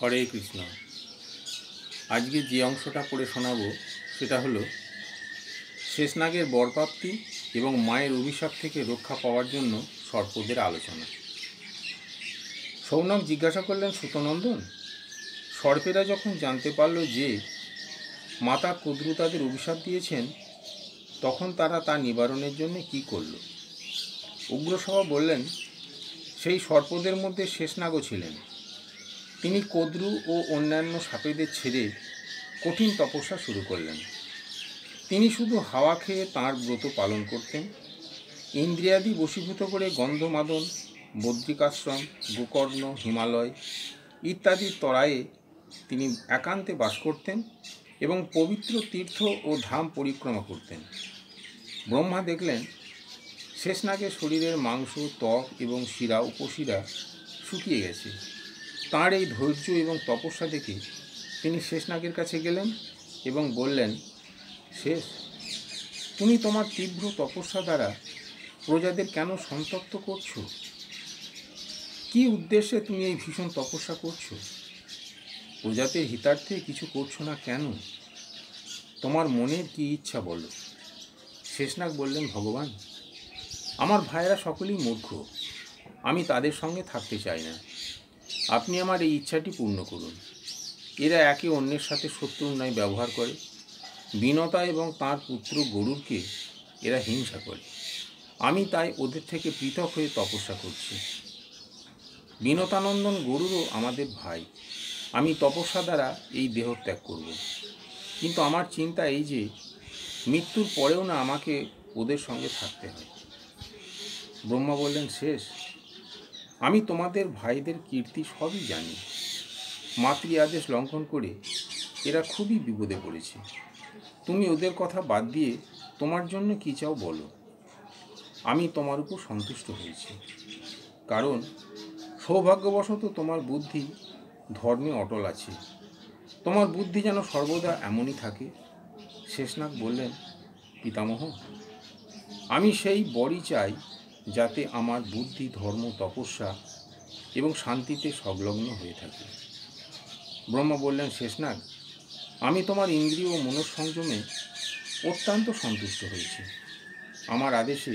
হরে কৃষ্ণ। আজকে যে অংশটা পড়ে শোনাবো সেটা হলো শেষনাগের বরপ্রাপ্তি এবং মায়ের অভিশাপ থেকে রক্ষা পাওয়ার জন্য সর্পদের আলোচনা। সৌনক জিজ্ঞাসা করলেন, সুতনন্দন, সর্পেরা যখন জানতে পারল যে মাতা কুদ্রু তাদের অভিশাপ দিয়েছেন, তখন তারা তা নিবারণের জন্য কি করল? উগ্রসভা বললেন, সেই সর্পদের মধ্যে শেষনাগও ছিলেন। তিনি কদ্রু ও অন্যান্য সাপেদের ছেড়ে কঠিন তপস্যা শুরু করলেন। তিনি শুধু হাওয়া খেয়ে তাঁর ব্রত পালন করতেন। ইন্দ্রিয়াদি বশীভূত করে গন্ধমাদন, বদ্রিকাশ্রম, গোকর্ণ, হিমালয় ইত্যাদি তরায়ে তিনি একান্তে বাস করতেন এবং পবিত্র তীর্থ ও ধাম পরিক্রমা করতেন। ব্রহ্মা দেখলেন শেষনাগের শরীরের মাংস, ত্বক এবং শিরা উপশিরা শুকিয়ে গেছে। তাঁর এই ধৈর্য এবং তপস্যা দেখে তিনি শেষনাগের কাছে গেলেন এবং বললেন, শেষ, তুমি তোমার তীব্র তপস্যা দ্বারা প্রজাদের কেন সন্তপ্ত করছো? কি উদ্দেশ্যে তুমি এই ভীষণ তপস্যা করছো? প্রজাদের হিতার্থে কিছু করছো না কেন? তোমার মনের কি ইচ্ছা বলো? শেষনাগ বললেন, ভগবান, আমার ভাইয়েরা সকলেই মূর্খ, আমি তাদের সঙ্গে থাকতে চাই না। আপনি আমার এই ইচ্ছাটি পূর্ণ করুন। এরা একে অন্যের সাথে শত্রুর ন্যায় ব্যবহার করে। বিনতা এবং তাঁর পুত্র গরুরকে এরা হিংসা করে। আমি তাই ওদের থেকে পৃথক হয়ে তপস্যা করছি। বিনতানন্দন গরুরও আমাদের ভাই। আমি তপস্যা দ্বারা এই দেহ ত্যাগ করব। কিন্তু আমার চিন্তা এই যে মৃত্যুর পরেও না আমাকে ওদের সঙ্গে থাকতে হয়। ব্রহ্মা বললেন, শেষ, আমি তোমাদের ভাইদের কীর্তি সবই জানি। মাতৃ আদেশ লঙ্ঘন করে এরা খুবই বিপদে পড়েছে। তুমি ওদের কথা বাদ দিয়ে তোমার জন্য কী চাও বলো। আমি তোমার উপর সন্তুষ্ট হয়েছি, কারণ সৌভাগ্যবশত তোমার বুদ্ধি ধর্মে অটল আছে। তোমার বুদ্ধি যেন সর্বদা এমনই থাকে। শেষনাগ বললেন, পিতামহ, আমি সেই বরই চাই যাতে আমার বুদ্ধি ধর্ম, তপস্যা এবং শান্তিতে সংলগ্ন হয়ে থাকে। ব্রহ্মা বললেন, শেষনাগ, আমি তোমার ইন্দ্রিয় ও মনঃসংযমে অত্যন্ত সন্তুষ্ট হয়েছি। আমার আদেশে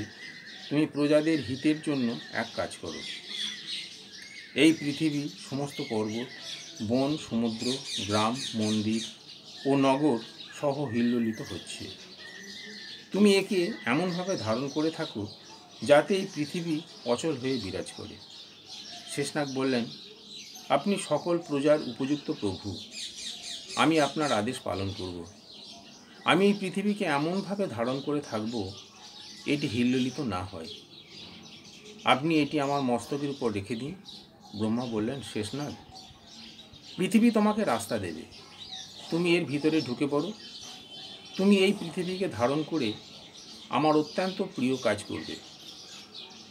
তুমি প্রজাদের হিতের জন্য এক কাজ করো। এই পৃথিবী সমস্ত পর্বত, বন, সমুদ্র, গ্রাম, মন্দির ও নগর সহ হিল্লোলিত হচ্ছে। তুমি একে এমনভাবে ধারণ করে থাকো যাতে এই পৃথিবী অচল হয়ে বিরাজ করে। শেষনাগ বললেন, আপনি সকল প্রজার উপযুক্ত প্রভু। আমি আপনার আদেশ পালন করব। আমি এই পৃথিবীকে এমনভাবে ধারণ করে থাকব এটি হিল্লোলিত না হয়। আপনি এটি আমার মস্তকের উপর রেখে দিন। ব্রহ্মা বললেন, শেষনাগ, পৃথিবী তোমাকে রাস্তা দেবে। তুমি এর ভিতরে ঢুকে পড়ো। তুমি এই পৃথিবীকে ধারণ করে আমার অত্যন্ত প্রিয় কাজ করবে।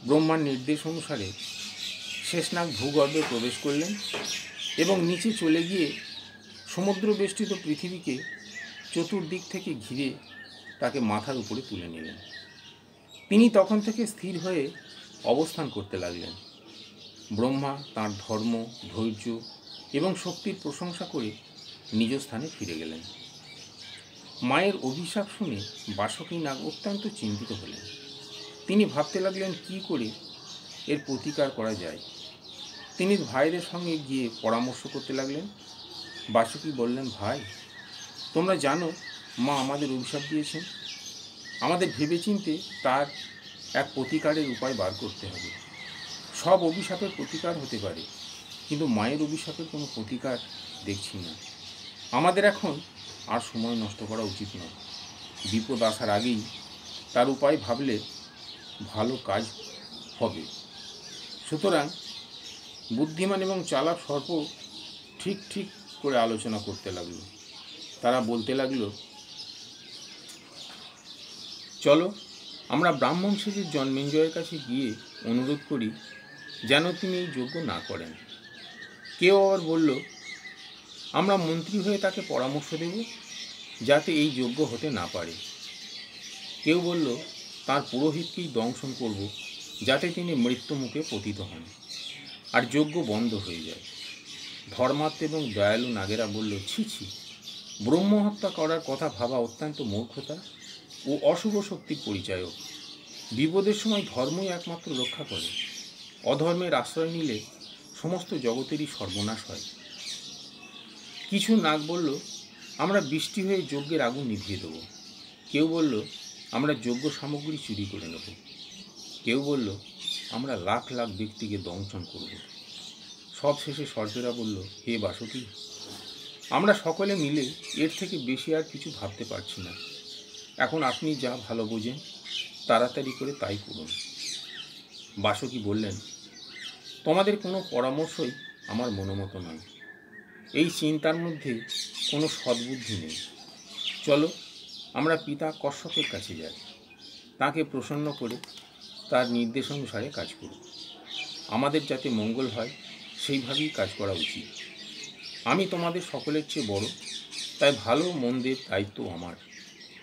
ব্রহ্মার নির্দেশ অনুসারে শেষনাগ ভূগর্ভে প্রবেশ করলেন এবং নিচে চলে গিয়ে সমুদ্র বেষ্টিত পৃথিবীকে চতুর্দিক থেকে ঘিরে তাকে মাথার উপরে তুলে নিলেন। তিনি তখন থেকে স্থির হয়ে অবস্থান করতে লাগলেন। ব্রহ্মা তাঁর ধর্ম, ধৈর্য এবং শক্তির প্রশংসা করে নিজ স্থানে ফিরে গেলেন। মায়ের অভিশাপ শুনে বাসকী নাগ অত্যন্ত চিন্তিত হলেন। তিনি ভাবতে লাগলেন কী করে এর প্রতিকার করা যায়। তিনি ভাইদের সঙ্গে গিয়ে পরামর্শ করতে লাগলেন। বাসকী বললেন, ভাই, তোমরা জানো মা আমাদের অভিশাপ দিয়েছেন। আমাদের ভেবেচিন্তে তার এক প্রতিকারের উপায় বার করতে হবে। সব অভিশাপের প্রতিকার হতে পারে, কিন্তু মায়ের অভিশাপের কোনো প্রতিকার দেখছি না। আমাদের এখন আর সময় নষ্ট করা উচিত নয়। বিপদ আসার আগেই তার উপায় ভাবলে ভালো কাজ হবে। সুতরাং বুদ্ধিমান এবং চালাক সর্প ঠিক করে আলোচনা করতে লাগলো। তারা বলতে লাগলো, চলো আমরা ব্রাহ্মণ সেজে জন্মেঞ্জয়ের কাছে গিয়ে অনুরোধ করি যেন তিনি এই যজ্ঞ না করেন। কেউ আবার বলল, আমরা মন্ত্রী হয়ে তাকে পরামর্শ দেব যাতে এই যজ্ঞ হতে না পারে। কেউ বলল, তার পুরোহিতকেই দংশন করব যাতে তিনি মৃত্যু মুখে পতিত হন আর যজ্ঞ বন্ধ হয়ে যায়। ধর্মাত্ম এবং দয়ালু নাগেরা বলল, ছি ছি, ব্রহ্মহত্যা করার কথা ভাবা অত্যন্ত মূর্খতা ও অশুভ শক্তির পরিচায়ক। বিপদের সময় ধর্মই একমাত্র রক্ষা করে। অধর্মের আশ্রয় নিলে সমস্ত জগতেরই সর্বনাশ হয়। কিছু নাগ বলল, আমরা বৃষ্টি হয়ে যজ্ঞের আগুন নিভিয়ে দেব। কেউ বলল, আমরা যজ্ঞ সামগ্রী চুরি করে নেব। কেউ বলল, আমরা লাখ লাখ ব্যক্তিকে দংশন করব। সব শেষে সর্পেরা বলল, হে বাসুকি, আমরা সকলে মিলে এর থেকে বেশি আর কিছু ভাবতে পারছি না। এখন আপনি যা ভালো বোঝেন তাড়াতাড়ি করে তাই করুন। বাসুকি বললেন, তোমাদের কোনো পরামর্শই আমার মনোমতো নয়। এই চিন্তার মধ্যে কোনো সদ্বুদ্ধি নেই। চলো আমরা পিতা কশ্যপের কাছে যাই, তাকে প্রসন্ন করে তার নির্দেশ অনুসারে কাজ করব। আমাদের যাতে মঙ্গল হয় সেইভাবেই কাজ করা উচিত। আমি তোমাদের সকলের চেয়ে বড়, তাই ভালো মন্দের দায়িত্ব আমার,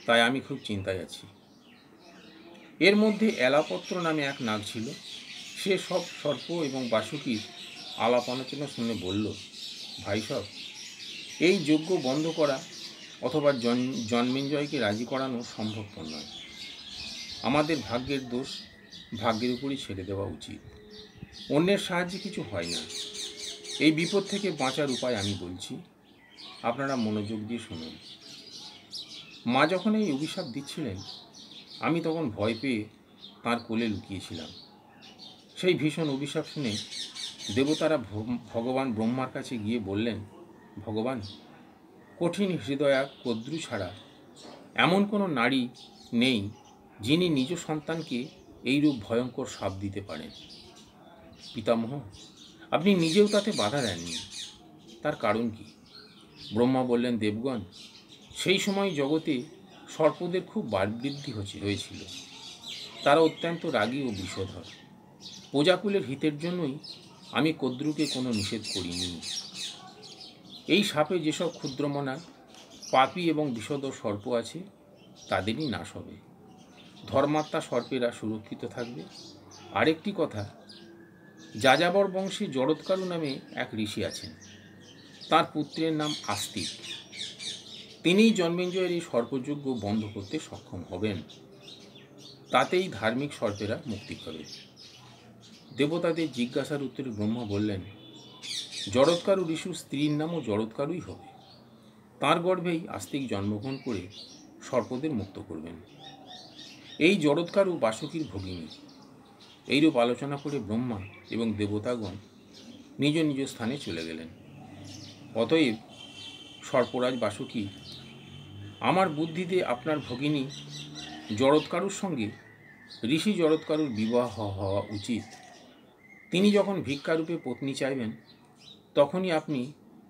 তাই আমি খুব চিন্তায় আছি। এর মধ্যে এলাপত্র নামে এক নাগ ছিল। সে সব সর্প এবং বাসুকির আলাপ আলোচনা শুনে বলল, ভাই সব, এই যজ্ঞ বন্ধ করা অথবা জন্মেঞ্জয়কে রাজি করানো সম্ভবপর নয়। আমাদের ভাগ্যের দোষ ভাগ্যের উপরই ছেড়ে দেওয়া উচিত। অন্যের সাহায্যে কিছু হয় না। এই বিপদ থেকে বাঁচার উপায় আমি বলছি, আপনারা মনোযোগ দিয়ে শুনুন। মা যখন এই অভিশাপ দিচ্ছিলেন, আমি তখন ভয় পেয়ে তাঁর কোলে লুকিয়েছিলাম। সেই ভীষণ অভিশাপ শুনে দেবতারা ভগবান ব্রহ্মার কাছে গিয়ে বললেন, ভগবান, কঠিন হৃদয়া কদ্রু ছাড়া এমন কোনো নারী নেই যিনি নিজ সন্তানকে এইরূপ ভয়ঙ্কর শাপ দিতে পারেন। পিতামহ, আপনি নিজেও তাতে বাধা দেননি, তার কারণ কি? ব্রহ্মা বললেন, দেবগণ, সেই সময় জগতে সর্পদের খুব বাড়বৃদ্ধি হয়েছিল। তারা অত্যন্ত রাগী ও বিষধর। প্রজাকুলের হিতের জন্যই আমি কদ্রুকে কোনো নিষেধ করিনি। এই সাপে যেসব ক্ষুদ্রমনা পাপী এবং বিষধর সর্প আছে তাদেরই নাশ হবে। ধর্মাত্মা সর্পেরা সুরক্ষিত থাকবে। আরেকটি কথা, যাযাবর বংশে জড়ৎকারু নামে এক ঋষি আছেন। তার পুত্রের নাম আস্তিক। তিনিই জন্মেঞ্জয়ের এই সর্পযজ্ঞ বন্ধ করতে সক্ষম হবেন। তাতেই ধার্মিক সর্পেরা মুক্তি পাবে। দেবতাদের জিজ্ঞাসার উত্তরে ব্রহ্মা বললেন, জড়ৎকারু ঋষির স্ত্রীর নামও জড়ৎকারুই হবে। তাঁর গর্ভেই আস্তিক জন্মগ্রহণ করে সর্পদের মুক্ত করবেন। এই জড়ৎকারু বাসুকির ভগিনী। এইরূপ আলোচনা করে ব্রহ্মা এবং দেবতাগণ নিজ নিজ স্থানে চলে গেলেন। অতএব সর্পরাজ বাসুকি, আমার বুদ্ধিতে আপনার ভগিনী জড়ৎকারুর সঙ্গে ঋষি জড়ৎকারুর বিবাহ হওয়া উচিত। তিনি যখন ভিক্ষারূপে পত্নী চাইবেন, তখনই আপনি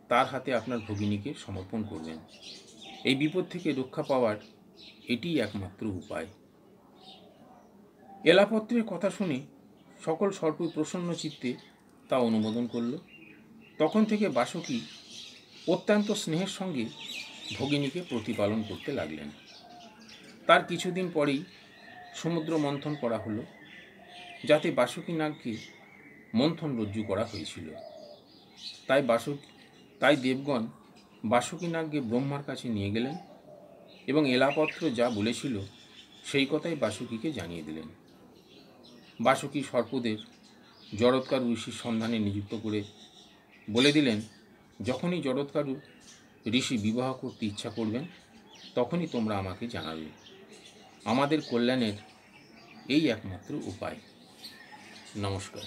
তার হাতে আপনার ভগিনীকে সমর্পণ করবেন। এই বিপদ থেকে রক্ষা পাওয়ার এটিই একমাত্র উপায়। এলাপত্রের কথা শুনে সকল সর্প প্রসন্ন চিত্তে তা অনুমোদন করল। তখন থেকে বাসুকি অত্যন্ত স্নেহের সঙ্গে ভগিনীকে প্রতিপালন করতে লাগলেন। তার কিছুদিন পরেই সমুদ্র মন্থন করা হলো, যাতে বাসুকি নাগকে মন্থন রজ্জু করা হয়েছিল। তাই দেবগণ বাসুকি নাগকে ব্রহ্মার কাছে নিয়ে গেলেন এবং এলাপত্র যা বলেছিল সেই কথাই বাসুকিকে জানিয়ে দিলেন। বাসুকি সর্পদের জড়ৎকারু ঋষির সন্ধানে নিযুক্ত করে বলে দিলেন, যখনই জড়ৎকারু ঋষি বিবাহ করতে ইচ্ছা করবেন, তখনই তোমরা আমাকে জানাবে। আমাদের কল্যাণের এই একমাত্র উপায়। নমস্কার।